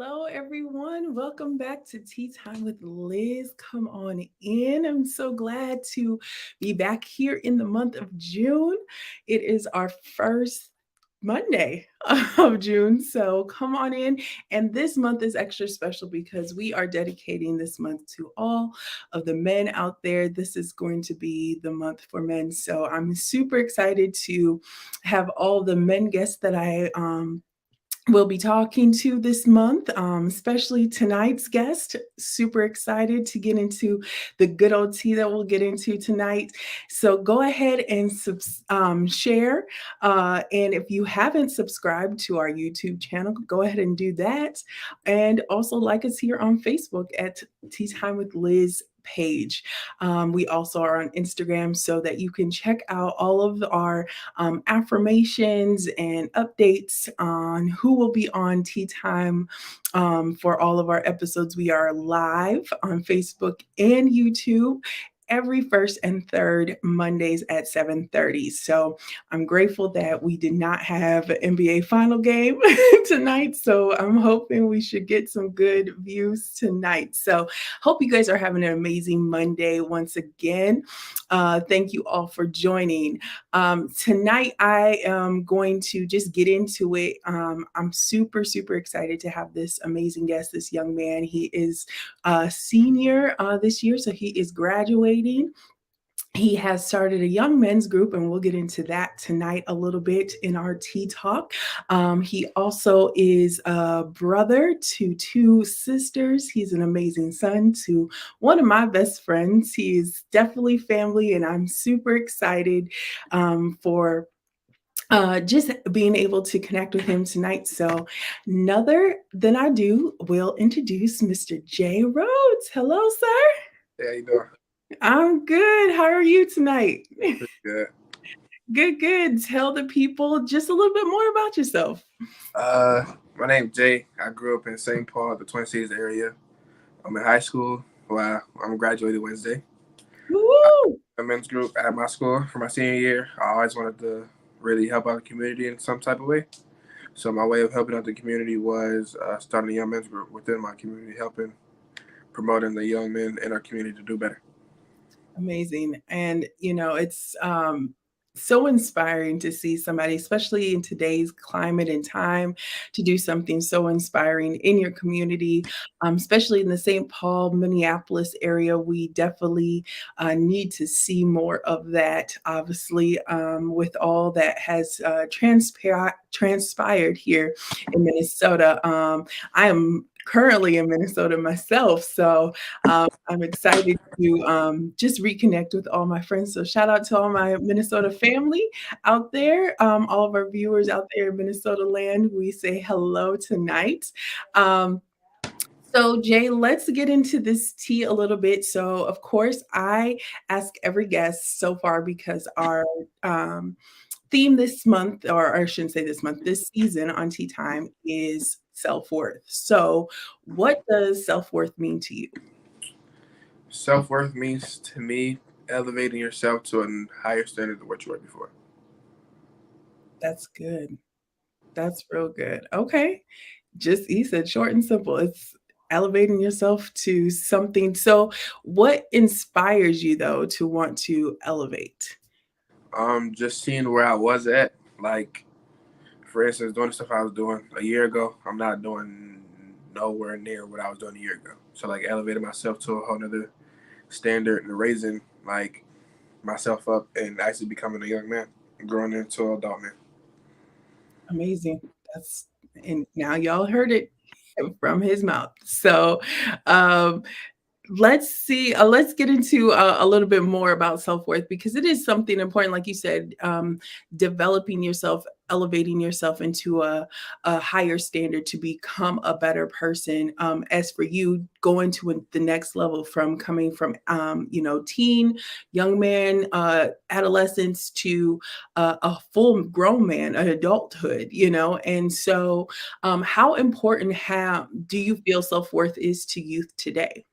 Hello, everyone. Welcome back to Tea Time with Liz. Come on in. I'm so glad to be back here in the month of June. It is our first Monday of June. So come on in. And this month is extra special because we are dedicating this month to all of the men out there. This is going to be the month for men. So I'm super excited to have all the men guests that I we'll be talking to this month, especially tonight's guest. Super excited to get into the good old tea that we'll get into tonight. So go ahead and share. And if you haven't subscribed to our YouTube channel, go ahead and do that. And also like us here on Facebook at Tea Time with Liz page. We also are on Instagram so that you can check out all of our affirmations and updates on who will be on Tea Time for all of our episodes. We are live on Facebook and YouTube every first and third Mondays at 7:30. So I'm grateful that we did not have an NBA final game tonight. So I'm hoping we should get some good views tonight. So hope you guys are having an amazing Monday once again. Thank you all for joining. Tonight, I am going to just get into it. I'm super, super excited to have this amazing guest, this young man. He is a senior this year, so he is graduating. He has started a young men's group, and we'll get into that tonight a little bit in our tea talk. He also is a brother to two sisters. He's an amazing son to one of my best friends. He is definitely family, and I'm super excited for just being able to connect with him tonight. So, another than I do, will introduce Mr. J Rhodes. Hello, sir. Yeah, you doing? I'm good. How are you tonight? Pretty good. Good, good. Tell the people just a little bit more about yourself. Uh, my name's Jay. I grew up in St. Paul, the Twin Cities area. I'm in high school. Well, I'm graduated Wednesday. Woo! A men's group at my school for my senior year. I always wanted to really help out the community in some type of way. So my way of helping out the community was starting a young men's group within my community, helping promoting the young men in our community to do better. Amazing. And, it's so inspiring to see somebody, especially in today's climate and time, to do something so inspiring in your community, especially in the St. Paul, Minneapolis area. We definitely need to see more of that, obviously, with all that has transpired here in Minnesota. I am currently in Minnesota myself. So I'm excited to just reconnect with all my friends. So shout out to all my Minnesota family out there, all of our viewers out there in Minnesota land. We say hello tonight. Um, so, Jay, let's get into this tea a little bit. So, of course, I ask every guest so far because our theme this month, or I shouldn't say this month, this season on Tea Time is self worth. So, what does self worth mean to you? Self worth means to me elevating yourself to a higher standard than what you were before. That's good. That's real good. Okay. Just he said short and simple. It's elevating yourself to something. So, what inspires you though to want to elevate? Just seeing where I was at, like for instance, doing the stuff I was doing a year ago, I'm not doing nowhere near what I was doing a year ago. So like elevating myself to a whole nother standard and raising like myself up and actually becoming a young man, growing into an adult man. Amazing. That's and now y'all heard it from his mouth. So, um, let's see. Let's get into a little bit more about self worth because it is something important, like you said, developing yourself, elevating yourself into a higher standard to become a better person. As for you, going to the next level from coming from, teen, young man, adolescence to a full grown man, an adulthood, And so, how important do you feel self worth is to youth today?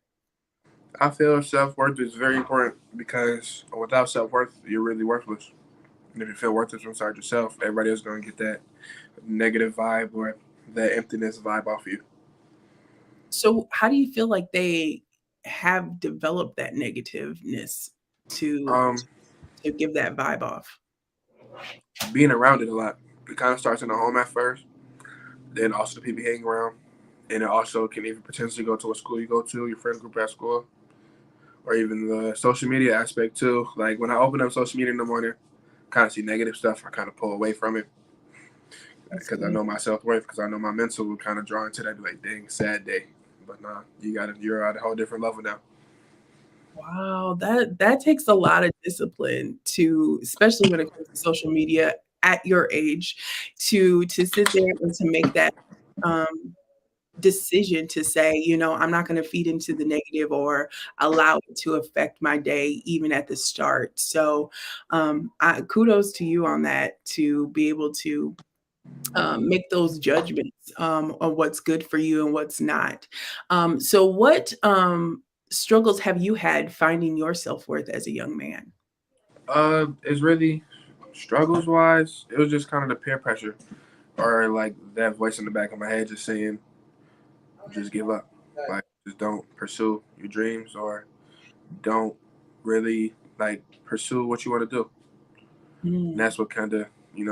I feel self worth is very important because without self worth, you're really worthless. And if you feel worthless inside yourself, everybody else is going to get that negative vibe or that emptiness vibe off of you. So how do you feel like they have developed that negativeness to Um, to give that vibe off? Being around it a lot. It kind of starts in the home at first, then also the people hanging around, and it also can even potentially go to a school you go to, your friend group at school, or even the social media aspect too. Like when I open up social media in the morning, kind of see negative stuff, I kind of pull away from it That's because I good. know my self worth, because I know my mental will kind of draw into that. Be like, dang, sad day, but nah, you're at a whole different level now. Wow, that takes a lot of discipline to, especially when it comes to social media at your age, to sit there and to make that um, decision to say, I'm not going to feed into the negative or allow it to affect my day, even at the start. So, kudos to you on that to be able to make those judgments on what's good for you and what's not. So, what struggles have you had finding your self worth as a young man? It's really struggles wise. It was just kind of the peer pressure, or like that voice in the back of my head just saying, just give up, like just don't pursue your dreams, or don't really like pursue what you want to do. And Mm, that's what kind of,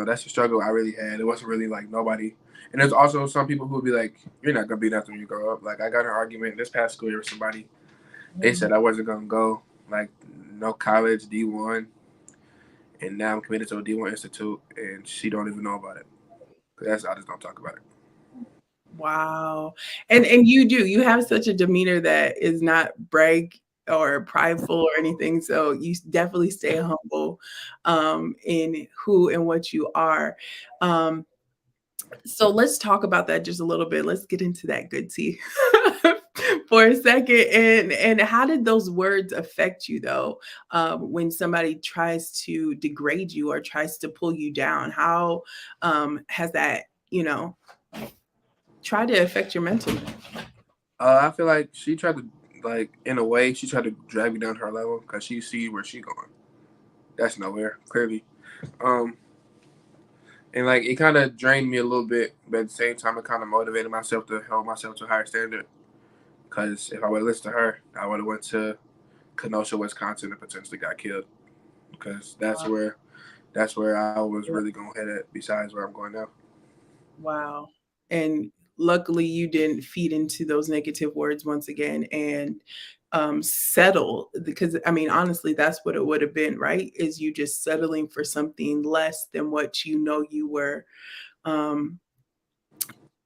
that's the struggle I really had. It wasn't really like nobody. And there's also some people who would be like, you're not gonna be nothing when you grow up. Like I got an argument this past school year with somebody. They mm. said I wasn't gonna go like no college D1, and now I'm committed to a D1 institute, and she don't even know about it. Cause that's I just don't talk about it. Wow. And you have such a demeanor that is not brag or prideful or anything. So definitely stay humble in who and what you are. Um, So let's talk about that just a little bit. Let's get into that good tea for a second. And how did those words affect you though? When somebody tries to degrade you or tries to pull you down, how has that, tried to affect your mental? I feel like she tried to, like, in a way, she tried to drag me down to her level because she see where she going. That's nowhere clearly. Um, and like it kind of drained me a little bit, but at the same time, it kind of motivated myself to hold myself to a higher standard. Because if I would have listened to her, I would have went to Kenosha, Wisconsin, and potentially got killed. Because that's where I was really gonna head at. Besides where I'm going now. Wow. And luckily you didn't feed into those negative words once again and settle because I mean honestly that's what it would have been, right? Is you just settling for something less than what you were um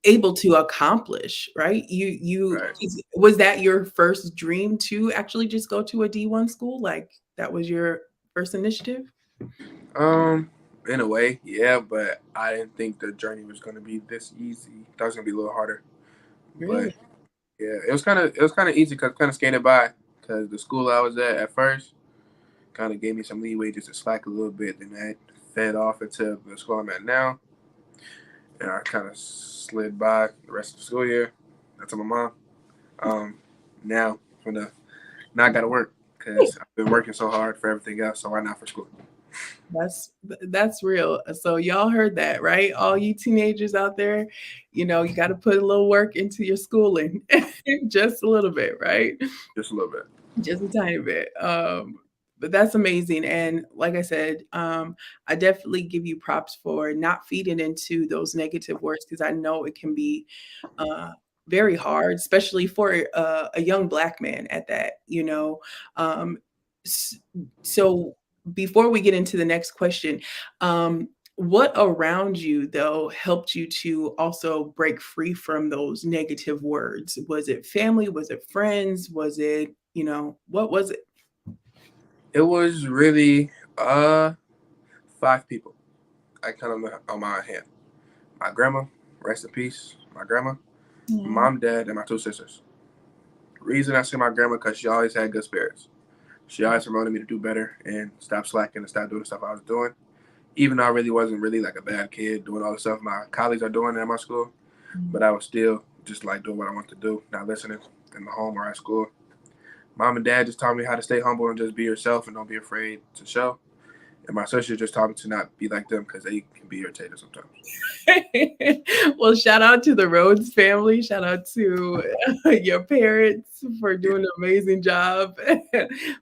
able to accomplish, right? Right. Was that your first dream to actually just go to a D1 school? Like that was your first initiative? Um, in a way, yeah, but I didn't think the journey was gonna be this easy. That was gonna be a little harder. But Really? yeah, it was kind of easy because kind of skated by because the school I was at first kind of gave me some leeway just to slack a little bit. Then I fed off into the school I'm at now, and I kind of slid by the rest of the school year. I told my mom, um, now now I got to work because I've been working so hard for everything else. So why not for school? That's real. So y'all heard that, right? All you teenagers out there, you got to put a little work into your schooling, just a little bit, right? Just a little bit. Just a tiny bit. But that's amazing. And like I said, I definitely give you props for not feeding into those negative words because I know it can be uh, very hard, especially for a young Black man at that, Um, s- so before we get into the next question, what around you though helped you to also break free from those negative words? Was it family? Was it friends? Was it, what was it? It was really 5 people. I kind of on my hand. My grandma, rest in peace. My grandma, Mm, mom, dad, and my 2 sisters. Reason I say my grandma because she always had good spirits. She always promoted me to do better and stop slacking and stop doing the stuff I was doing. Even though I really wasn't really like a bad kid doing all the stuff my colleagues are doing at my school, mm, but I was still just like doing what I wanted to do, not listening in the home or at school. Mom and dad just taught me how to stay humble and just be yourself and don't be afraid to show. And my sister just taught me to not be like them because they can be irritated sometimes. Well, shout out to the Rhodes family. Shout out to your parents for Yeah, doing an amazing job.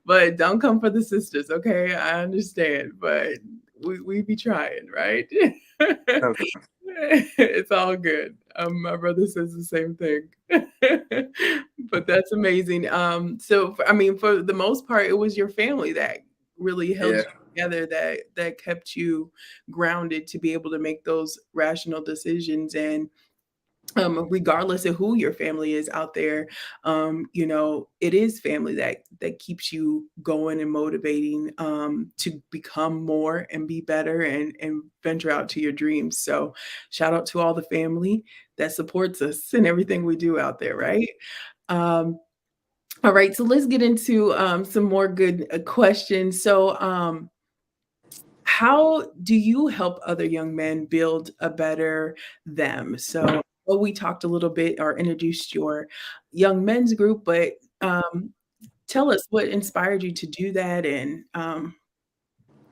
But don't come for the sisters, okay? I understand, but we be trying, right? sometimes. It's all good. My brother says the same thing. But that's amazing. So I mean, for the most part, it was your family that really held Yeah. you together, that kept you grounded to be able to make those rational decisions. And regardless of who your family is out there, it is family that keeps you going and motivating, to become more and be better and venture out to your dreams. So shout out to all the family that supports us in everything we do out there, right? um, all right, so let's get into some more good questions. So how do you help other young men build a better them? So, well, we talked a little bit or introduced your young men's group, but um, tell us what inspired you to do that, and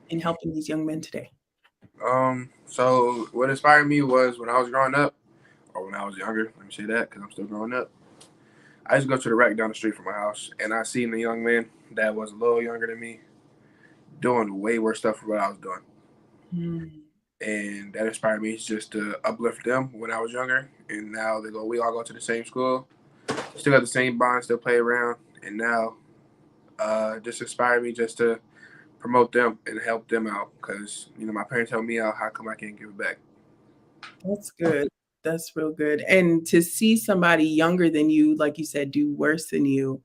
in helping these young men today. So what inspired me was when I was growing up, or when I was younger. Let me say that because I'm still growing up. I used to go to the rec down the street from my house, and I seen a young man that was a little younger than me doing way worse stuff for what I was doing, Mm, and that inspired me just to uplift them when I was younger. And now they go, we all go to the same school, still got the same bond, still play around, and now just inspired me just to promote them and help them out because my parents helped me out. How come I can't give it back? that's good. That's real good. And to see somebody younger than you, like you said, do worse than you,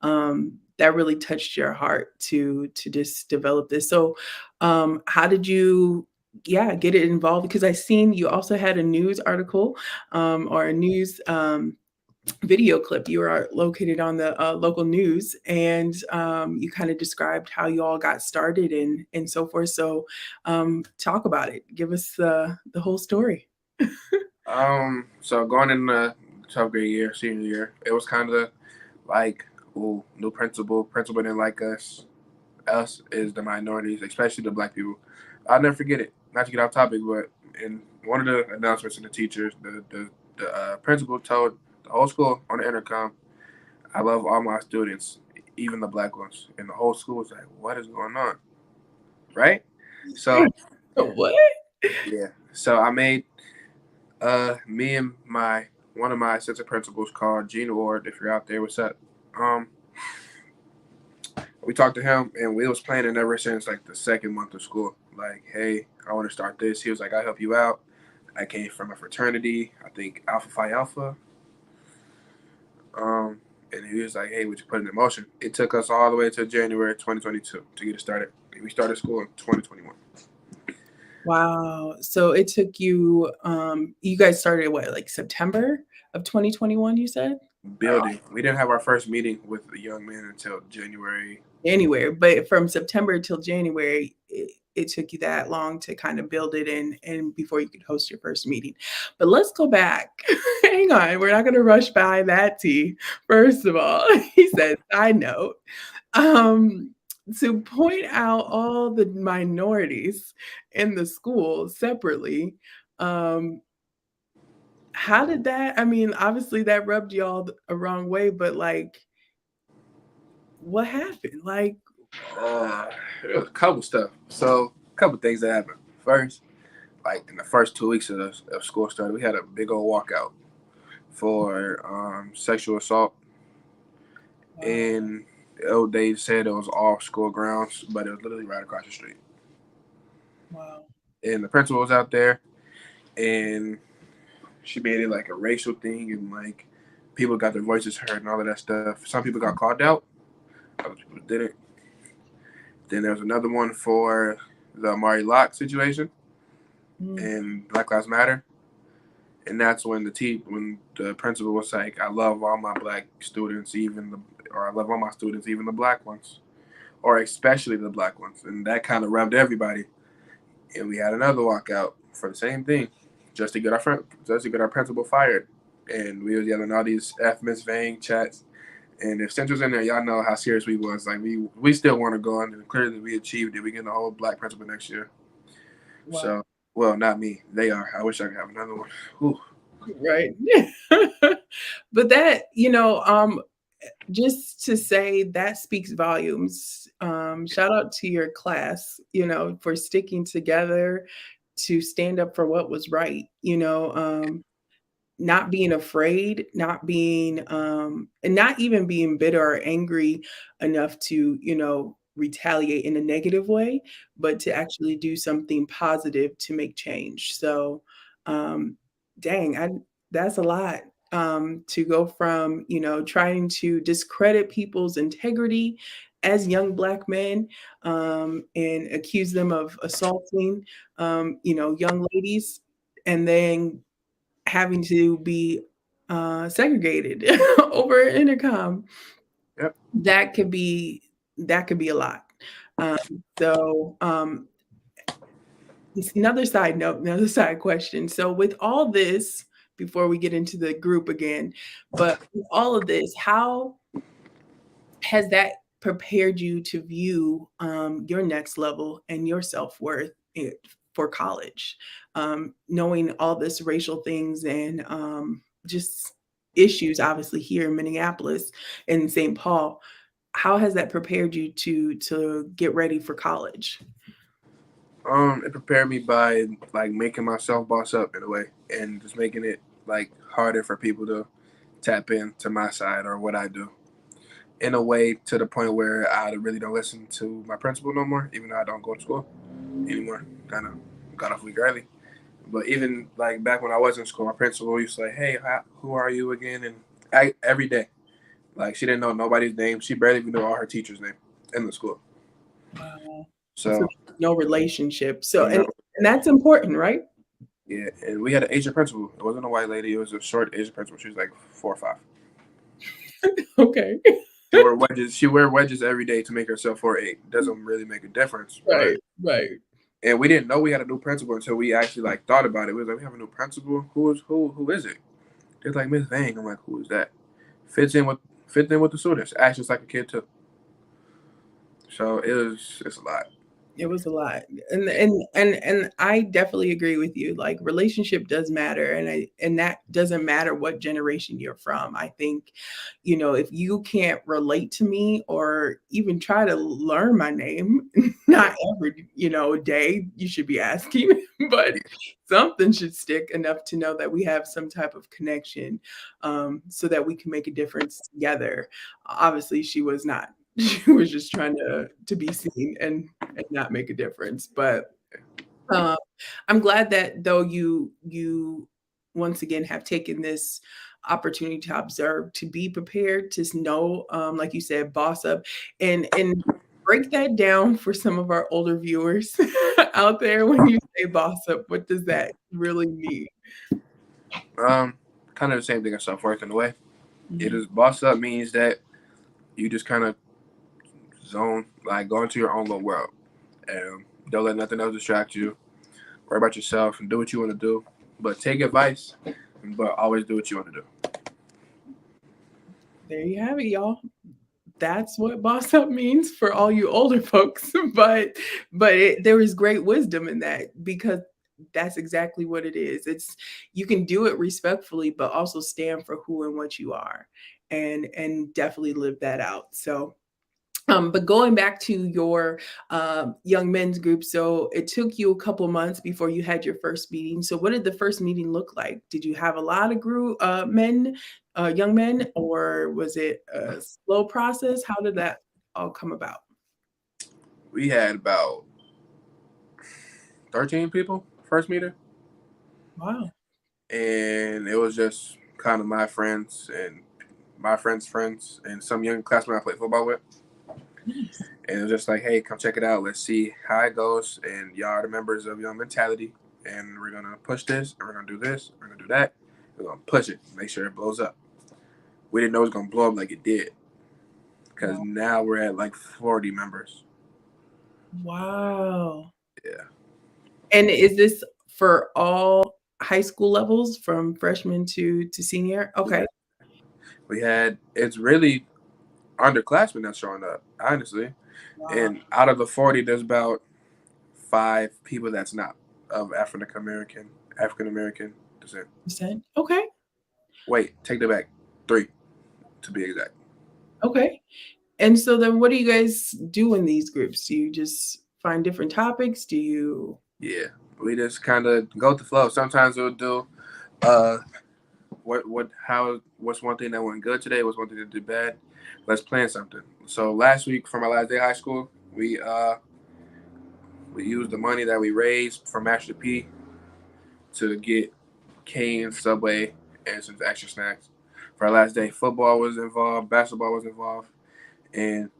that really touched your heart to just develop this. So, how did you, yeah, get it involved? Because I seen you also had a news article, or a news video clip. You are located on the local news, and you kind of described how you all got started and so forth. So, talk about it. Give us the whole story. So going in the 12th grade year, senior year, it was kind of like, ooh, new principal. Principal didn't like us. Us is the minorities, especially the black people. I'll never forget it. Not to get off topic, but in one of the announcements in the teachers, the principal told the whole school on the intercom, "I love all my students, even the black ones." And the whole school was like, "What is going on?" Right? So What? yeah. So I made me and my one of my assistant principals called Gene Ward. If you're out there, what's up? Um, we talked to him and we was planning ever since like the second month of school. Like, hey, I want to start this. He was like, I'll help you out. I came from a fraternity, I think Alpha Phi Alpha. Um, and he was like, hey, would you put it in motion? It took us all the way to January 2022 to get it started. We started school in 2021. Wow. So it took you, you guys started what, like September of 2021, you said? Or Building. We didn't have our first meeting with the young men until January. anywhere, but from September till January, it took you that long to kind of build it and before you could host your first meeting. But let's go back. Hang on, we're not going to rush by that T. First of all, he said, side note, um, to point out all the minorities in the school separately. Um, how did that? I mean, obviously that rubbed y'all a wrong way, but like, what happened? Like, Uh, a couple stuff. So, a couple things that happened. First, like in the first 2 weeks of school started, we had a big old walkout for sexual assault, wow, and they said it was off school grounds, but it was literally right across the street. wow. And the principal was out there, and she made it like a racial thing, and like people got their voices heard and all of that stuff. Some people got called out, other people didn't. Then there was another one for the Amari Locke situation Mm, and Black Lives Matter, and that's when when the principal was like, "I love all my black students, or I love all my students, even the black ones, or especially the black ones," and that kind of rubbed everybody. And we had another walkout for the same thing, just to get our principal fired, and we was yelling all these F Miss Vang chats, And if Central's in there, y'all know how serious we was. Like we still want to go, and clearly we achieved it. We get a whole black principal next year. Wow. So, well, not me. They are. I wish I could have another one. Whew. Right. But that, just to say that speaks volumes. Shout out to your class, for sticking together to stand up for what was right. Not being afraid, not being and not even being bitter or angry enough to, retaliate in a negative way, but to actually do something positive to make change. So um dang, I that's a lot. To go from, trying to discredit people's integrity as young black men, and accuse them of assaulting, young ladies, and then having to be segregated over intercom. Yep. That could be that could be a lot. Um, so it's another side note, another side question. So with all this, before we get into the group again, but with all of this, how has that prepared you to view your next level and your self-worth for college, knowing all this racial things and just issues obviously here in Minneapolis and St. Paul? How has that prepared you to get ready for college? It prepared me by like making myself boss up in a way, and just making it like harder for people to tap into my side or what I do in a way to the point where I really don't listen to my principal no more, even though I don't go to school anymore. Kind of got off week early. But even like back when I was in school, my principal used to say, "Hey, who are you again?" And every day, like she didn't know nobody's name. She barely even knew all her teachers' name in the school. So So no relationship. So no, and that's important, right? yeah. And we had an Asian principal. It wasn't a white lady. It was a short Asian principal. She was like 4 or 5. Okay. She wore wedges. She wear wedges every day to make herself 4'8". Doesn't really make a difference, but Right, right. and we didn't know we had a new principal until we actually like thought about it. We was like, we have a new principal. Who is it? It's like Miss Vang. I'm like, who is that? Fits in with fits in with the students. Acts just like a kid too. So it's a lot. It was a lot. And I definitely agree with you. Like relationship does matter, and that doesn't matter what generation you're from. I think, if you can't relate to me or even try to learn my name, not every, day you should be asking, but something should stick enough to know that we have some type of connection, so that we can make a difference together. Obviously, she was not. She was just trying to be seen and not make a difference. But uh, I'm glad that though you once again have taken this opportunity to observe, to be prepared, to know, like you said, boss up, and break that down for some of our older viewers out there. When you say boss up, what does that really mean? Um, Kind of the same thing as self worth in a way. It Mhm. is boss up means that you just kind of zone, like go into your own little world, and don't let nothing else distract you. Worry about yourself and do what you want to do, but take advice, but always do what you want to do. There you have it, y'all. That's what boss up means for all you older folks. But there is great wisdom in that, because that's exactly what it is. It's You can do it respectfully, but also stand for who and what you are, and definitely live that out. So but going back to your young men's group, so it took you a couple months before you had your first meeting. So what did the first meeting look like? Did you have a lot of young men, or was it a slow process? How did that all come about? We had about 13 people first meeting, Wow. and it was just kind of my friends and my friends' friends and some young classmates I played football with. Nice. And it was just like, hey, come check it out. Let's see how it goes. And y'all are the members of Young Mentality. And we're going to push this. And we're going to do this. We're going to do that. We're going to push it. Make sure it blows up. We didn't know it was going to blow up like it did. Because Wow. now we're at like 40 members. Wow. Yeah. And is this for all high school levels, from freshman to senior? Yeah. Okay. It's really underclassmen that's showing up, honestly. Wow. And out of the 40, there's about 5 people that's not of African American descent. Percent. Okay. Wait, take that back. 3 to be exact. Okay. And so then what do you guys do in these groups? Do you just find different topics? Do you Yeah, we just kind of go with the flow. Sometimes we'll do uh what's one thing that went good today, what's one thing that did bad. Let's plan something. So last week for my last day of high school, we used the money that we raised from Master P to get Cane's, Subway, and some extra snacks. For our last day, football was involved, basketball was involved, and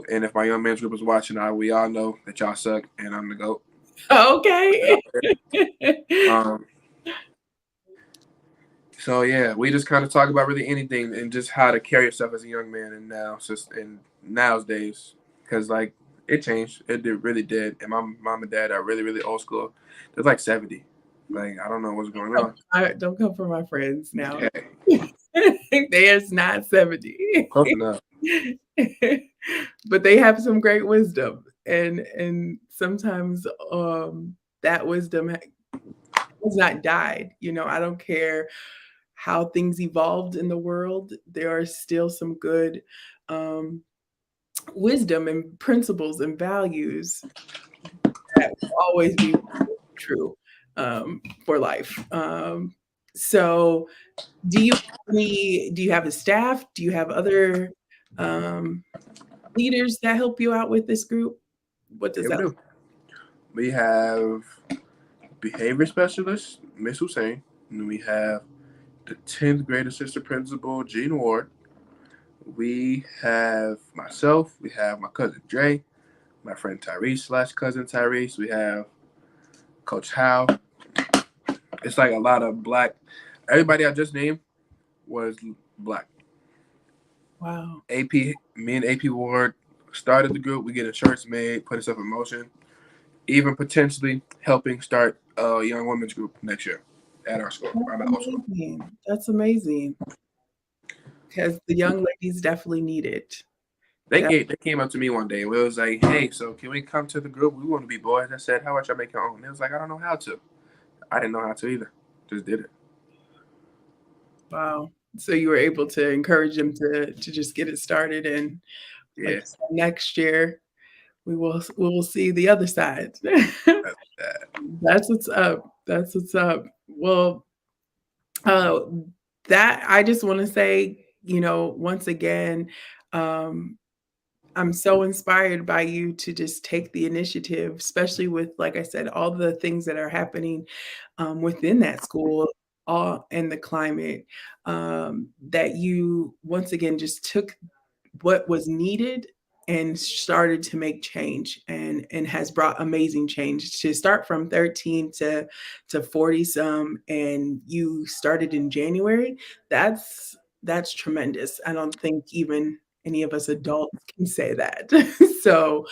and if my young men's group is watching, we all know that y'all suck, and I'm the goat. okay. Um, so yeah, we just kind of talk about really anything and just how to carry yourself as a young man, and now just in nowadays, because like it changed, really did. And my mom and dad are really really old school. They're like 70. Like I don't know what's going on. Don't come for my friends now. Hey, There's not 70. close enough. But they have some great wisdom, and sometimes that wisdom has not died. I don't care how things evolved in the world, there are still some good um, wisdom and principles and values that will always be true for life. So, do you have a staff? Do you have other um, leaders that help you out with this group? What does Yeah, we that look do. We have behavior specialist, Miss Hussein, and we have the 10th grade assistant principal, Gene Ward. We have myself. We have my cousin Dre, my friend Tyrese slash cousin Tyrese. We have Coach Howe. It's like a lot of black. Everybody I just named was black. Wow, AP, me and AP Ward started the group. We get shirts made, put stuff in motion, even potentially helping start a young women's group next year at our school, that's our middle school. amazing. That's amazing because the young ladies definitely need it. They came up to me one day and it was like, hey, so can we come to the group? We want to be boys. I said, how much I make your own? It was like, I don't know how to. I didn't know how to either. Just did it. Wow. So you were able to encourage them to just get it started, and like Yeah. you said, next year we will see the other side. That's that. That's what's up. That's what's up. Well, uh, that I just want to say, once again, um, I'm so inspired by you to just take the initiative, especially with, like I said, all the things that are happening within that school, all and the climate, that you once again just took what was needed and started to make change, and has brought amazing change to start from 13 to 40 some, and you started in January. That's tremendous. I don't think even any of us adults can say that. So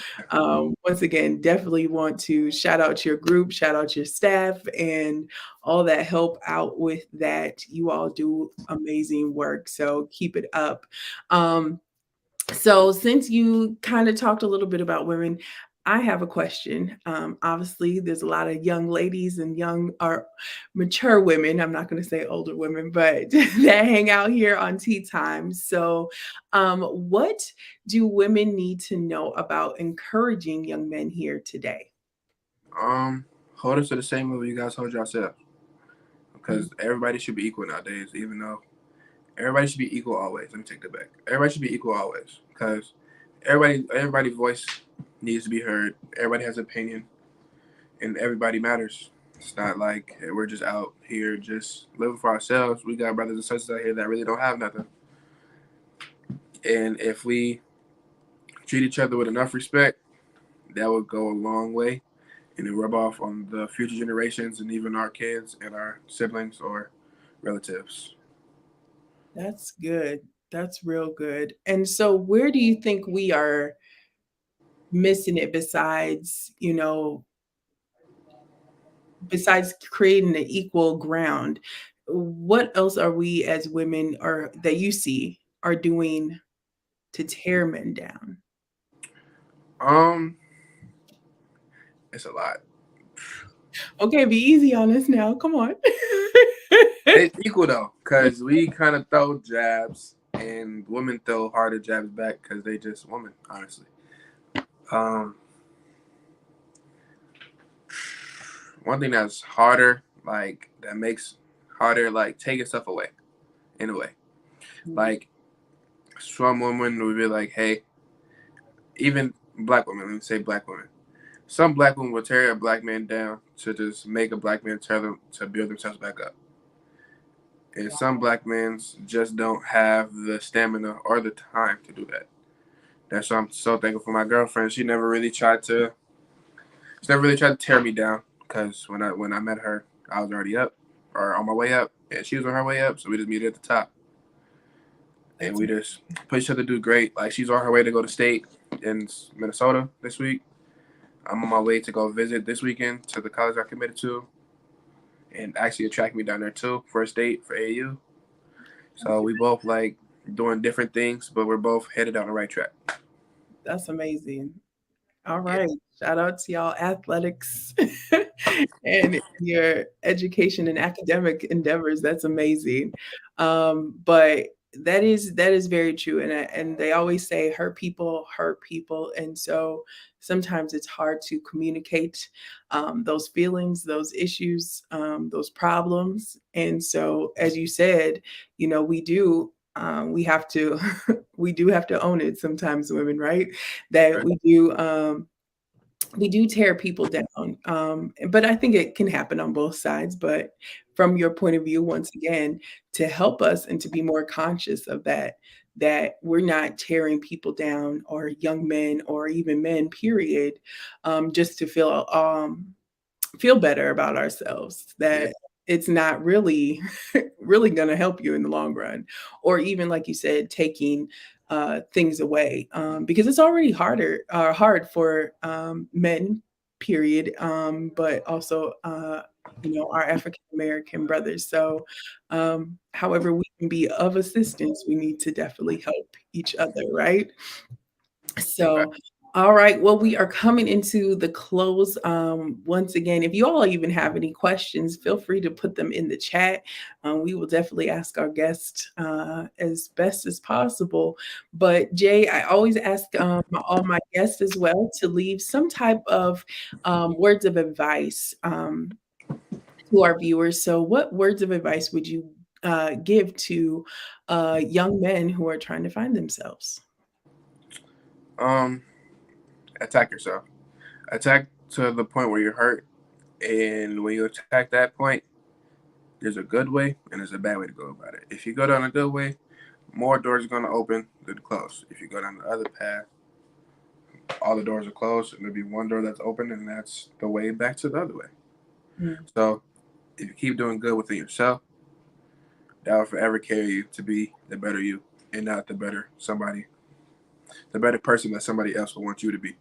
once again, definitely want to shout out your group, shout out your staff, and all that help out with that. You all do amazing work, so keep it up. um, so, since you kind of talked a little bit about women, I have a question. Obviously, there's a lot of young ladies and young or mature women. I'm not going to say older women, but that hang out here on Tea Time. So, what do women need to know about encouraging young men here today? Um, hold us to the same level you guys hold yourself. Because everybody should be equal nowadays, even though everybody should be equal always. Let me take that back. Everybody should be equal always. Because everybody's voice needs to be heard. Everybody has an opinion and everybody matters. It's not like we're just out here just living for ourselves. We got brothers and sisters out here that really don't have nothing. And if we treat each other with enough respect, that would go a long way and it rub off on the future generations and even our kids and our siblings or relatives. That's good. That's real good. And so, where do you think we are missing it besides creating an equal ground? What else are we as women, or that you see, are doing to tear men down? Um, it's a lot. Okay, be easy on us now. Come on. It's equal though, cause we kind of throw jabs, and women throw harder jabs back because they just women, honestly. Um, one thing that's harder, like that makes harder, like taking stuff away in a way. Like some women would be like, hey, even black women, let me say black women. Some black women will tear a black man down to just make a black man tell them to build themselves back up. And some black men just don't have the stamina or the time to do that. That's why I'm so thankful for my girlfriend. She never really tried to tear me down because when I met her, I was already up or on my way up, and she was on her way up. So we just meet at the top, and That's we just put each other to do great. Like she's on her way to go to state in Minnesota this week. I'm on my way to go visit this weekend to the college I committed to, and actually attract me down there too for a state for AU. So we both like doing different things, but we're both headed on the right track. that's amazing. All Yeah, right. Shout out to y'all athletics and your education and academic endeavors. That's amazing. But that is very true. And they always say hurt people. And so sometimes it's hard to communicate those feelings, those issues, those problems. And so, as you said, we have to we do have to own it sometimes, women, right? That right. we do tear people down. But I think it can happen on both sides. But from your point of view, once again, to help us and to be more conscious of that, that we're not tearing people down or young men or even men, period, just to feel better about ourselves, Yeah, that it's not really really going to help you in the long run, or even like you said, taking things away, because it's already hard for men, period, but also our African American brothers. So however we can be of assistance, we need to definitely help each other, right? So, all right. Well, we are coming into the close. Once again, if you all even have any questions, feel free to put them in the chat. We will definitely ask our guest as best as possible. But Jay, I always ask all my guests as well to leave some type of words of advice to our viewers. So, what words of advice would you give to young men who are trying to find themselves? Um, attack yourself. Attack to the point where you're hurt, and when you attack that point, there's a good way and there's a bad way to go about it. If you go down a good way, more doors are going to open than close. If you go down the other path, all the doors are closed, and there'll be one door that's open, and that's the way back to the other way. Mm, So if you keep doing good within yourself, that will forever carry you to be the better you, and not the better person that somebody else will want you to be.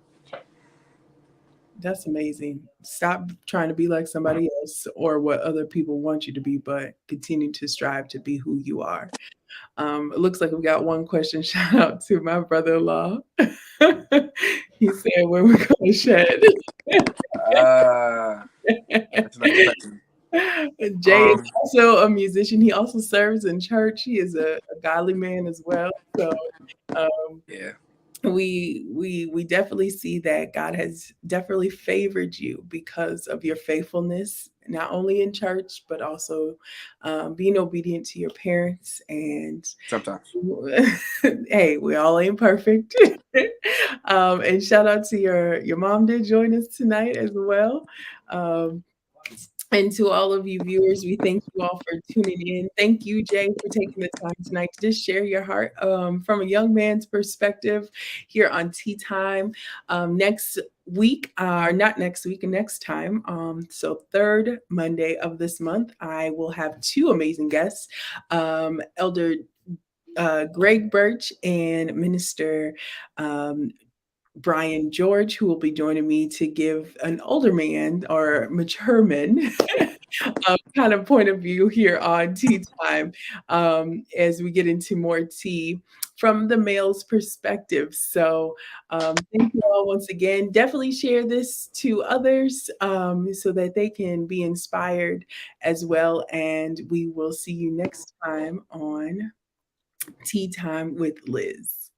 that's amazing. Stop trying to be like somebody else or what other people want you to be, but continue to strive to be who you are. It looks like we got one question. Shout out to my brother-in-law. He said, "When we're gonna shed." Ah, that's a nice question. Jay is Um, also a musician. He also serves in church. He is a godly man as well. So um, yeah, we definitely see that God has definitely favored you because of your faithfulness, not only in church but also being obedient to your parents. And sometimes. hey, we all ain't perfect. And shout out to your mom did join us tonight as well. Um, and to all of you viewers, we thank you all for tuning in. Thank you, Jay, for taking the time tonight to just share your heart from a young man's perspective here on Tea Time. Next week, not next week, next time. So, third Monday of this month, I will have two amazing guests, Elder Greg Birch and Minister Brian George, who will be joining me to give an older man or mature man kind of point of view here on Tea Time as we get into more tea from the male's perspective. So thank you all once again. Definitely share this to others so that they can be inspired as well. And we will see you next time on Tea Time with Liz.